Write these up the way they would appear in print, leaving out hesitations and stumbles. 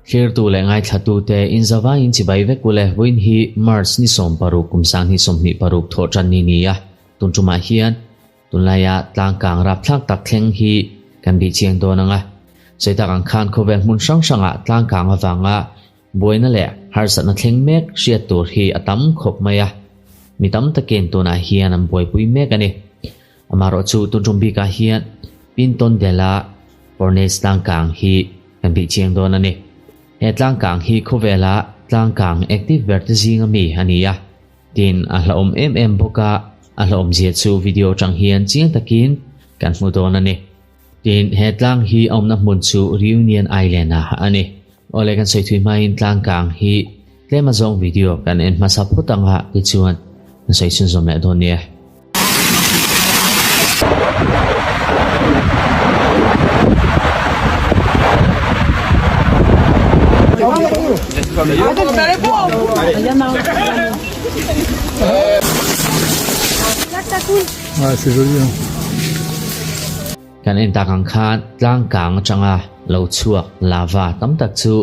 Khir tu le ngai thatu te in zawa in chibai ve kule win hi Mars ni som paruk kumsang hi som ni paruk tho chan ni ni ya tun chuma hian tun la ya tlang kang rap thak tak thleng hi kan bi chiang do nanga soita kang khan khovel mun sang sanga tlang kang awanga boina le har sat na thleng mek hriat tur hi atam khop maya mitam taken to na hian am boi pui mek ani amaro chu tun chum bi ka hian pinton dela pornes tlang kang hi kan bi chiang do na ni he tlang kang hi khovela tlang kang active vertizing ami ania tin a hlom em boka a hlom je chu video chang hian chiang takin kan hmu don ani tin he tlang hi omna mun chu reunion island a ani ole kan soi thui mai tlang kang hi tlema zong video kan en masa phutanga ti chuan soi chun zom le don ne Ah, c'est joli. Hein. Kan en takang khan tlang kang changa lo chuak lava tam tak chu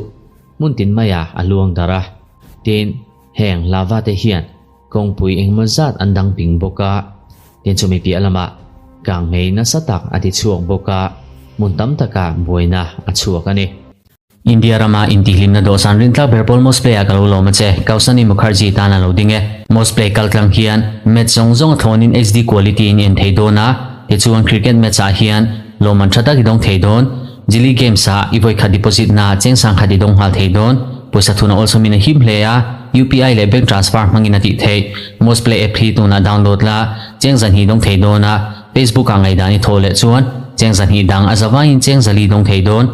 mun tin maya aluang dara tin heng lava te hian kong pui eng mazat andang ping boka tin chumi pi alama kang ngei na satak ati chuak boka mun tam taka boina achuak ani India rama intihlin na dosan rin tla berbol mosplay akalu lo mache kausani Mukherjee tana loading e mosplay kalklang hian met zong zong thonin HD quality in theidona te chuan cricket match a hian loman thata gidong theidon jili game sa ivoi kha deposit na chengsang kha didong hal theidon poisa thuna also mina him pleya UPI le bank transfer mangina ti thei mosplay app hi tuna download la chengzan hi dong theidona Facebook angai dani thole chuan chengzan hi dang azawa in chengzali dong theidon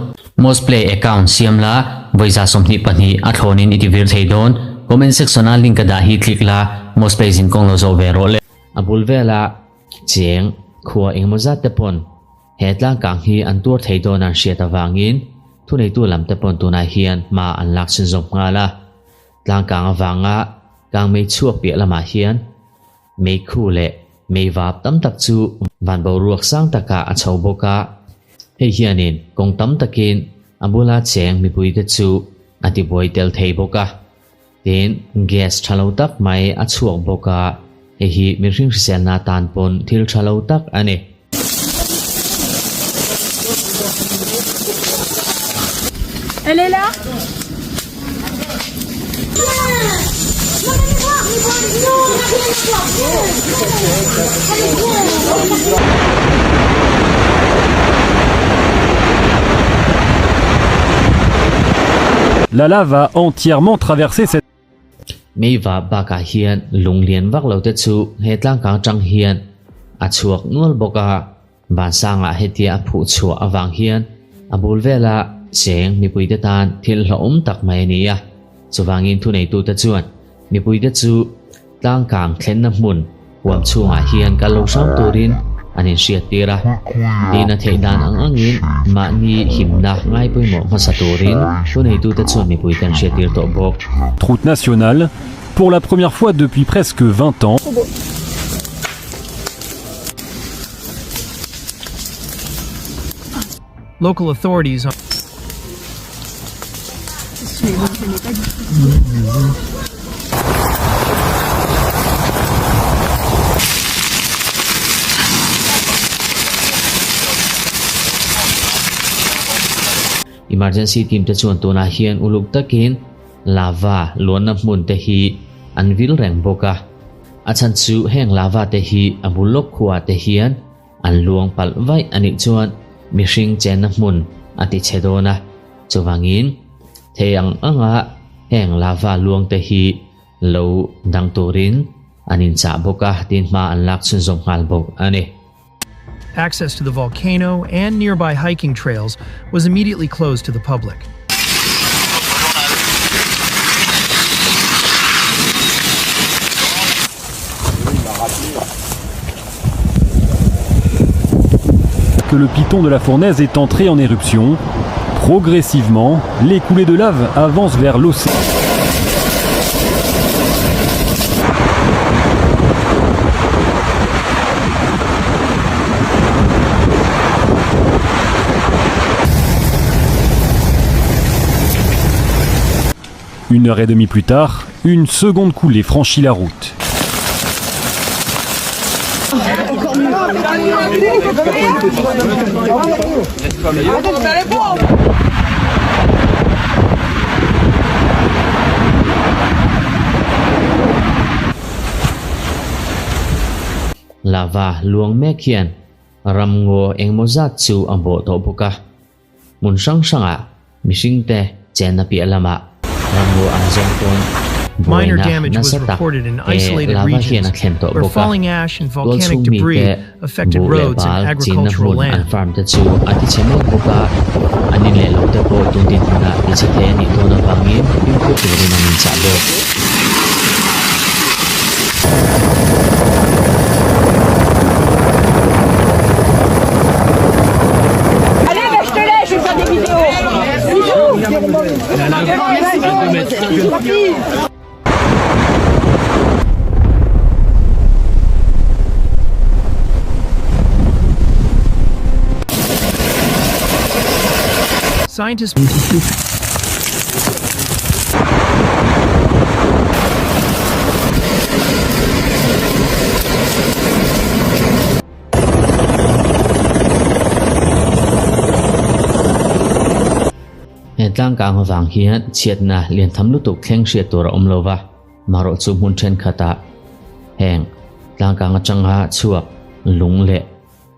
Mosplay account siamla voisa somni pani athonin itivir theidon comment section a link da hi click la Mosplay zin kong lo zo vero le abulvela cheng khua engmoza tepon hetlang kang hi antur theidon an hriat awangin thunei tu lam tepon tuna hian ma anlak sin zom ngala tlang kang awanga kang mei chuak pi lama hian mei khu le mei wap tam tak chu van bo ruak sang taka a chho boka hei hianin kong tam takin ambula cheng mi pui te chu ati boi tel thei boka tin gas thalo tak mai a chuak boka hei hi mi ring sel na tan pon thil thalo tak ani Elle est là? La lave a entièrement traversé cette... mei va baka hian lunglian vak lo te chu hetlang kang chang hian a chuak nual boka ban sanga hetia phu chua awang hian abul vela cheng mi pui te tan thil hlom tak mai nia chuwangin thu nei tu te chuan mi pui te chu tlang kang thlen na mun huam chunga hian ka lo sam turin anin hriat tira dina theidan angin ma ni himna ngai poimo masaturin thu nei tu te chuan mi pui ten hriat tir to bok route nationale pour la première fois depuis presque 20 ans. Local authorities are emergency team te chuan tuna hian uluk takin lava luan na hmun te hi anvil reng boka achan chu heng lava te hi abulok khuwa te hian an luang pal vai ani chuan mi hring chen na hmun ati chedona chuwangin theyang anga heng lava luang te hi lo dang turin anin cha boka tin ma anlak chun zom ngal bok ani access to the volcano and nearby hiking trails was immediately closed to the public. Que le piton de la fournaise est entré en éruption. Progressivement, les coulées de lave avancent vers l'océan. 1h30 plus tard, une seconde coulée franchit la route. Lava luang mek hian ramngo engmozat chu ambo to buka mun sang sanga mishing te chen na pi alama ramngo ang zong ton Minor damage was reported in isolated regions where falling ash and volcanic debris affected roads and agricultural land. Farm te chu ati chemel buka anin le lo te po tun din na ichate ni to na bangin yung ko rin ang sabo. Scientists tlang kang wang hian chiat na lian tham lu tuk thleng hriat tur om lova maro chu mun then khata heng tlang kang atanga chuak lung le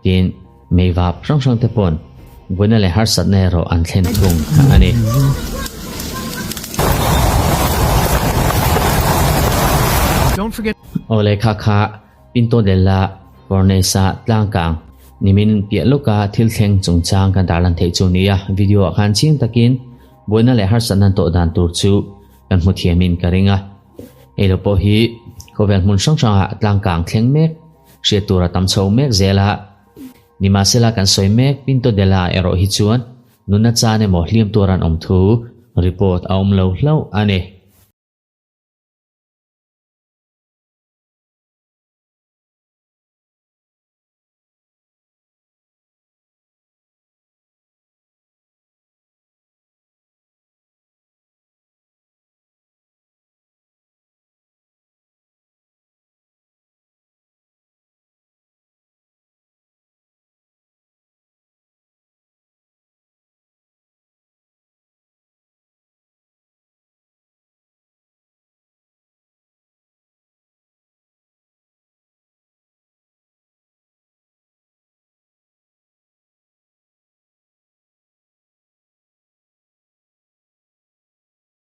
tin meiwap sang sang te pon guna le har sat ne ro an thlen thung ani don't forget ole kha kha pinto della cornesa tlang kang nimin pia loka thil thleng chungchang kan dalan thei chu nia video khan ching takin boina le har sanan to dan tur chu kan mu thiamin karinga elo po hi khovel mun sang sang tlang kang thleng mek hria tura tam chho mek zela nima sela kan soi mek pinto dela ero hi chuan nuna chane mo hliam turan om thu report aum lo hlo ani